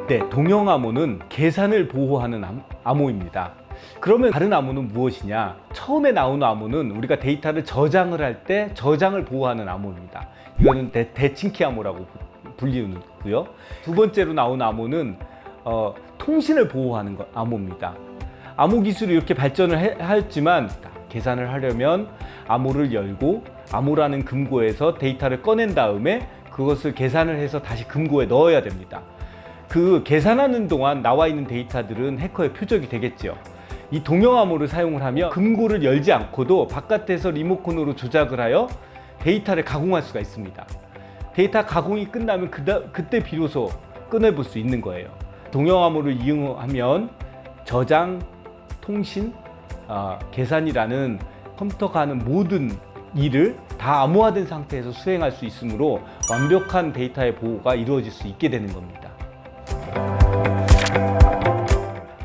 네, 동형암호는 계산을 보호하는 암호입니다. 그러면 다른 암호는 무엇이냐? 처음에 나오는 암호는 우리가 데이터를 저장을 할 때 저장을 보호하는 암호입니다. 이거는 대칭키 암호라고 불리고요. 두 번째로 나오는 암호는 통신을 보호하는 암호입니다. 암호 기술이 이렇게 발전을 했지만 계산을 하려면 암호를 열고 암호라는 금고에서 데이터를 꺼낸 다음에 그것을 계산을 해서 다시 금고에 넣어야 됩니다. 그 계산하는 동안 나와 있는 데이터들은 해커의 표적이 되겠죠. 이 동형암호를 사용을 하면 금고를 열지 않고도 바깥에서 리모컨으로 조작을 하여 데이터를 가공할 수가 있습니다. 데이터 가공이 끝나면 그때 비로소 꺼내볼 수 있는 거예요. 동형암호를 이용하면 저장, 통신, 계산이라는 컴퓨터가 하는 모든 일을 다 암호화된 상태에서 수행할 수 있으므로 완벽한 데이터의 보호가 이루어질 수 있게 되는 겁니다.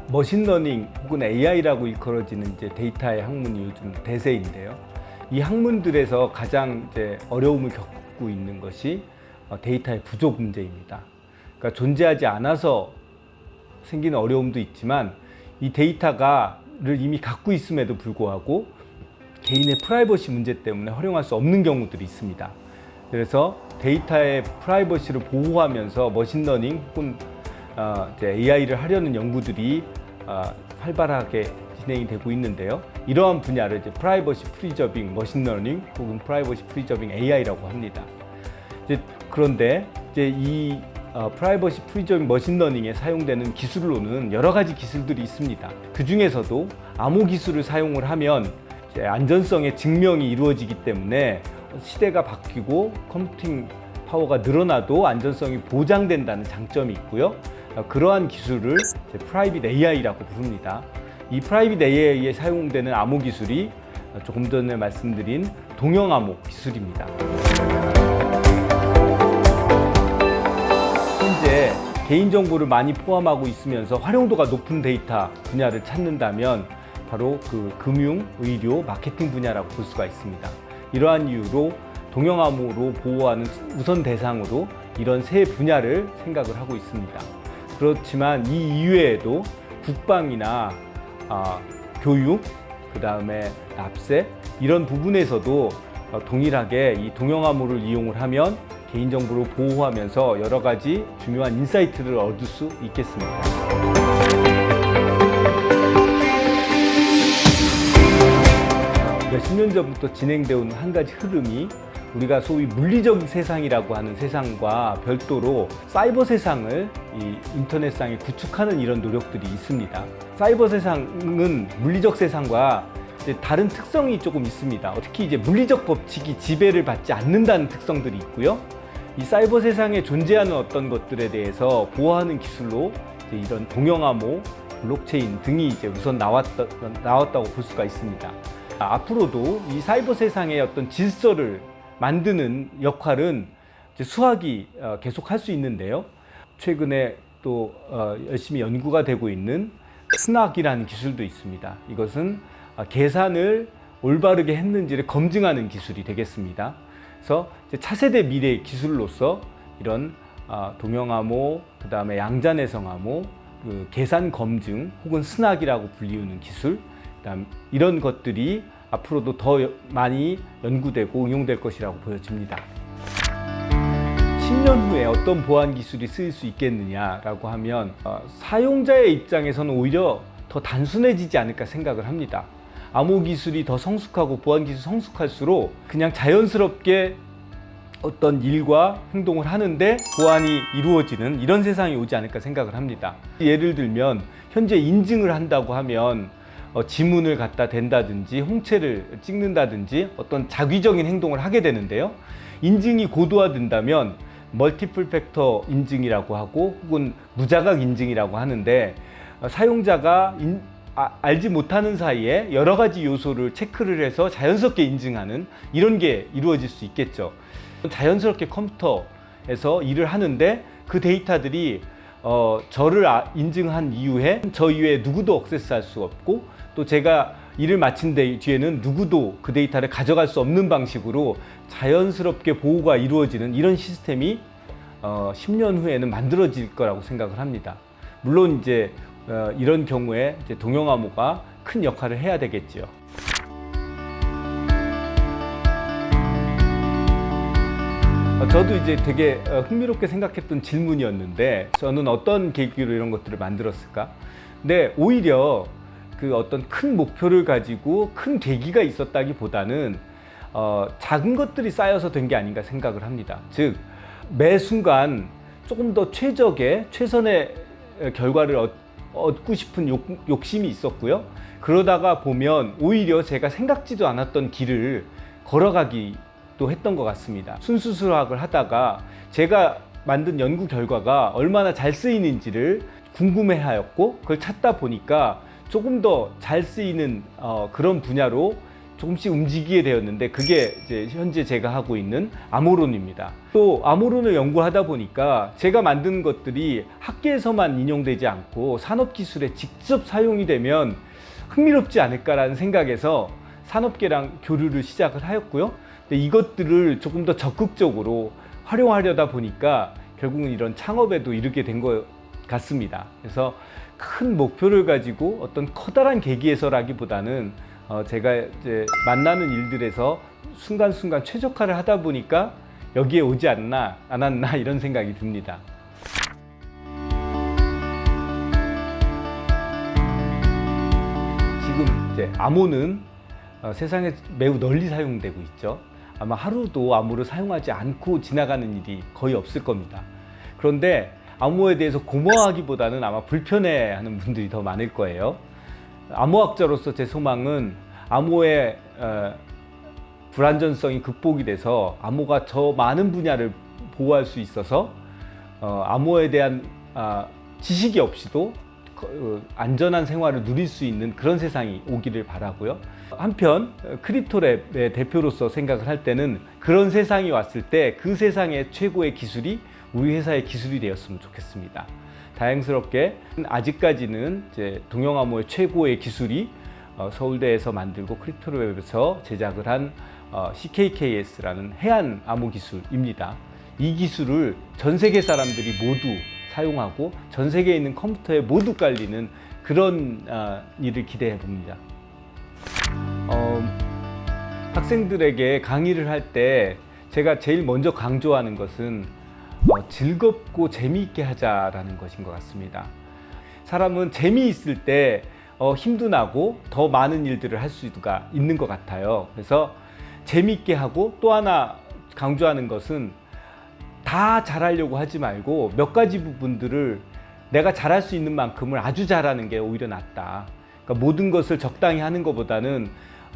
머신러닝 혹은 AI라고 일컬어지는 이제 데이터의 학문이 요즘 대세인데요. 이 학문들에서 가장 이제 어려움을 겪고 있는 것이 데이터의 부족 문제입니다. 그러니까 존재하지 않아서 생기는 어려움도 있지만 이 데이터를 이미 갖고 있음에도 불구하고 개인의 프라이버시 문제 때문에 활용할 수 없는 경우들이 있습니다. 그래서 데이터의 프라이버시를 보호하면서 머신러닝 혹은 AI를 하려는 연구들이 활발하게 진행이 되고 있는데요. 이러한 분야를 이제 프라이버시 프리저빙 머신러닝 혹은 프라이버시 프리저빙 AI라고 합니다. 그런데 이 프라이버시 프리저빙 머신러닝에 사용되는 기술로는 여러 가지 기술들이 있습니다. 그 중에서도 암호 기술을 사용을 하면 이제 안전성의 증명이 이루어지기 때문에 시대가 바뀌고 컴퓨팅 파워가 늘어나도 안전성이 보장된다는 장점이 있고요. 그러한 기술을 프라이빗 AI라고 부릅니다. 이 프라이빗 AI에 사용되는 암호 기술이 조금 전에 말씀드린 동형암호 기술입니다. 현재 개인정보를 많이 포함하고 있으면서 활용도가 높은 데이터 분야를 찾는다면 바로 그 금융, 의료, 마케팅 분야라고 볼 수가 있습니다. 이러한 이유로 동형암호로 보호하는 우선 대상으로 이런 세 분야를 생각을 하고 있습니다. 그렇지만 이 이외에도 국방이나 교육, 그 다음에 납세 이런 부분에서도 동일하게 이 동형암호를 이용을 하면 개인정보를 보호하면서 여러 가지 중요한 인사이트를 얻을 수 있겠습니다. 몇십 년 전부터 진행되어 오는 한 가지 흐름이 우리가 소위 물리적 세상이라고 하는 세상과 별도로 사이버 세상을 이 인터넷상에 구축하는 이런 노력들이 있습니다. 사이버 세상은 물리적 세상과 이제 다른 특성이 조금 있습니다. 특히 이제 물리적 법칙이 지배를 받지 않는다는 특성들이 있고요. 이 사이버 세상에 존재하는 어떤 것들에 대해서 보호하는 기술로 이제 이런 동형암호, 블록체인 등이 이제 우선 나왔다고 볼 수가 있습니다. 앞으로도 이 사이버 세상의 어떤 질서를 만드는 역할은 이제 수학이 계속 할 수 있는데요. 최근에 또 열심히 연구가 되고 있는 스낙이라는 기술도 있습니다. 이것은 계산을 올바르게 했는지를 검증하는 기술이 되겠습니다. 그래서 이제 차세대 미래 기술로서 이런 동형암호, 그 다음에 양자내성암호, 그 계산 검증 혹은 스낙이라고 불리우는 기술, 그다음 이런 것들이 앞으로도 더 많이 연구되고 응용될 것이라고 보여집니다. 10년 후에 어떤 보안 기술이 쓰일 수 있겠느냐라고 하면 사용자의 입장에서는 오히려 더 단순해지지 않을까 생각을 합니다. 암호 기술이 더 성숙하고 보안 기술이 성숙할수록 그냥 자연스럽게 어떤 일과 행동을 하는데 보안이 이루어지는 이런 세상이 오지 않을까 생각을 합니다. 예를 들면 현재 인증을 한다고 하면 지문을 갖다 댄다든지 홍채를 찍는다든지 어떤 자기적인 행동을 하게 되는데요. 인증이 고도화된다면 멀티플 팩터 인증이라고 하고 혹은 무자각 인증이라고 하는데 사용자가 알지 못하는 사이에 여러 가지 요소를 체크를 해서 자연스럽게 인증하는 이런 게 이루어질 수 있겠죠. 자연스럽게 컴퓨터 회사에서 일을 하는데 그 데이터들이 저를 인증한 이후에 저 이외에 누구도 액세스할 수 없고 또 제가 일을 마친 뒤에는 누구도 그 데이터를 가져갈 수 없는 방식으로 자연스럽게 보호가 이루어지는 이런 시스템이 10년 후에는 만들어질 거라고 생각을 합니다. 물론 이제 이런 경우에 이제 동형암호가 큰 역할을 해야 되겠지요. 저도 이제 되게 흥미롭게 생각했던 질문이었는데 저는 어떤 계기로 이런 것들을 만들었을까? 근데 오히려 그 어떤 큰 목표를 가지고 큰 계기가 있었다기보다는 작은 것들이 쌓여서 된 게 아닌가 생각을 합니다. 즉 매 순간 조금 더 최선의 결과를 얻고 싶은 욕심이 있었고요. 그러다가 보면 오히려 제가 생각지도 않았던 길을 걸어가기도 했던 것 같습니다. 순수수학을 하다가 제가 만든 연구 결과가 얼마나 잘 쓰이는지를 궁금해하였고 그걸 찾다 보니까 조금 더 잘 쓰이는 그런 분야로 조금씩 움직이게 되었는데 그게 이제 현재 제가 하고 있는 암호론입니다. 또 암호론을 연구하다 보니까 제가 만든 것들이 학계에서만 인용되지 않고 산업기술에 직접 사용이 되면 흥미롭지 않을까라는 생각에서 산업계랑 교류를 시작을 하였고요. 근데 이것들을 조금 더 적극적으로 활용하려다 보니까 결국은 이런 창업에도 이르게 된 것 같습니다. 그래서 큰 목표를 가지고 어떤 커다란 계기에서라기보다는 제가 이제 만나는 일들에서 순간순간 최적화를 하다 보니까 여기에 오지 않았나 이런 생각이 듭니다. 지금 이제 암호는 세상에 매우 널리 사용되고 있죠. 아마 하루도 암호를 사용하지 않고 지나가는 일이 거의 없을 겁니다. 그런데 암호에 대해서 고마워하기보다는 아마 불편해하는 분들이 더 많을 거예요. 암호학자로서 제 소망은 암호의 불안전성이 극복이 돼서 암호가 저 많은 분야를 보호할 수 있어서 암호에 대한 지식이 없이도 안전한 생활을 누릴 수 있는 그런 세상이 오기를 바라고요. 한편 크립토랩의 대표로서 생각을 할 때는 그런 세상이 왔을 때 그 세상의 최고의 기술이 우리 회사의 기술이 되었으면 좋겠습니다. 다행스럽게 아직까지는 이제 동형암호의 최고의 기술이 서울대에서 만들고 크립토랩에서 제작을 한 CKKS라는 해안 암호 기술입니다. 이 기술을 전 세계 사람들이 모두 사용하고 전 세계에 있는 컴퓨터에 모두 깔리는 그런 일을 기대해 봅니다. 학생들에게 강의를 할 때 제가 제일 먼저 강조하는 것은 즐겁고 재미있게 하자라는 것인 것 같습니다. 사람은 재미있을 때 힘도 나고 더 많은 일들을 할 수가 있는 것 같아요. 그래서 재미있게 하고 또 하나 강조하는 것은 다 잘하려고 하지 말고 몇 가지 부분들을 내가 잘할 수 있는 만큼을 아주 잘하는 게 오히려 낫다. 그러니까 모든 것을 적당히 하는 것보다는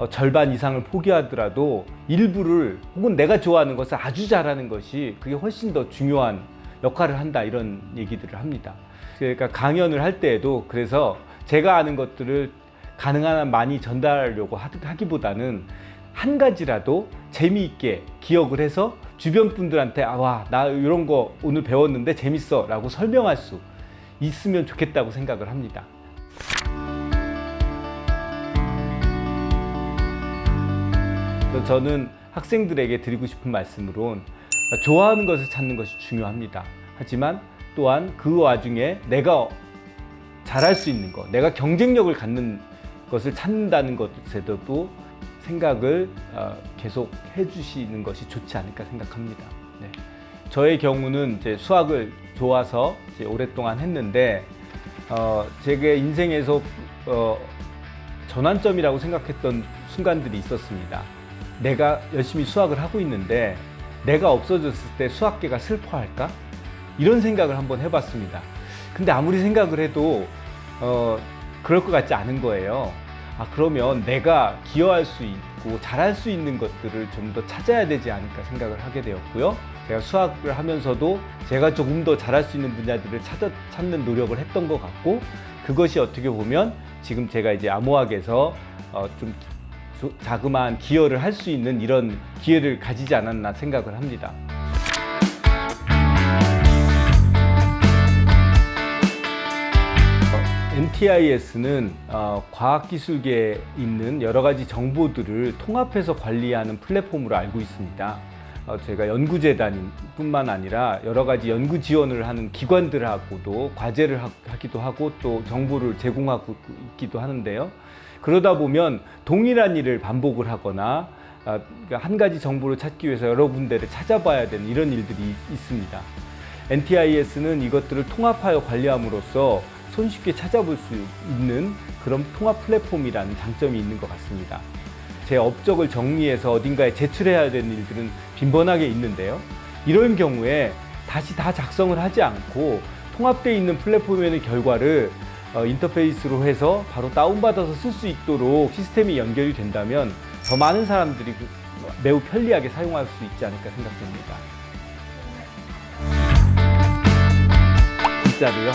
절반 이상을 포기하더라도 일부를 혹은 내가 좋아하는 것을 아주 잘하는 것이 그게 훨씬 더 중요한 역할을 한다 이런 얘기들을 합니다. 그러니까 강연을 할 때에도 그래서 제가 아는 것들을 가능한 한 많이 전달하려고 하기보다는 한 가지라도 재미있게 기억을 해서 주변 분들한테 와, 나 이런 거 오늘 배웠는데 재밌어 라고 설명할 수 있으면 좋겠다고 생각을 합니다. 저는 학생들에게 드리고 싶은 말씀으론 좋아하는 것을 찾는 것이 중요합니다. 하지만 또한 그 와중에 내가 잘할 수 있는 것, 내가 경쟁력을 갖는 것을 찾는다는 것에도 생각을 계속 해주시는 것이 좋지 않을까 생각합니다. 네. 저의 경우는 이제 수학을 좋아서 이제 오랫동안 했는데 제 인생에서 전환점이라고 생각했던 순간들이 있었습니다. 내가 열심히 수학을 하고 있는데 내가 없어졌을 때 수학계가 슬퍼할까? 이런 생각을 한번 해봤습니다. 근데 아무리 생각을 해도 그럴 것 같지 않은 거예요. 그러면 내가 기여할 수 있고 잘할 수 있는 것들을 좀 더 찾아야 되지 않을까 생각을 하게 되었고요. 제가 수학을 하면서도 제가 조금 더 잘할 수 있는 분야들을 찾는 노력을 했던 것 같고 그것이 어떻게 보면 지금 제가 이제 암호학에서 좀 자그마한 기여를 할 수 있는 이런 기회를 가지지 않았나 생각을 합니다. NTIS는 과학기술계에 있는 여러 가지 정보들을 통합해서 관리하는 플랫폼으로 알고 있습니다. 제가 연구재단뿐만 아니라 여러 가지 연구 지원을 하는 기관들하고도 과제를 하기도 하고 또 정보를 제공하고 있기도 하는데요. 그러다 보면 동일한 일을 반복을 하거나 한 가지 정보를 찾기 위해서 여러 군데를 찾아봐야 되는 이런 일들이 있습니다. NTIS는 이것들을 통합하여 관리함으로써 손쉽게 찾아볼 수 있는 그런 통합 플랫폼이라는 장점이 있는 것 같습니다. 제 업적을 정리해서 어딘가에 제출해야 되는 일들은 빈번하게 있는데요. 이런 경우에 다시 다 작성을 하지 않고 통합되어 있는 플랫폼에 있는 결과를 인터페이스로 해서 바로 다운받아서 쓸 수 있도록 시스템이 연결이 된다면 더 많은 사람들이 매우 편리하게 사용할 수 있지 않을까 생각됩니다. 진짜로요?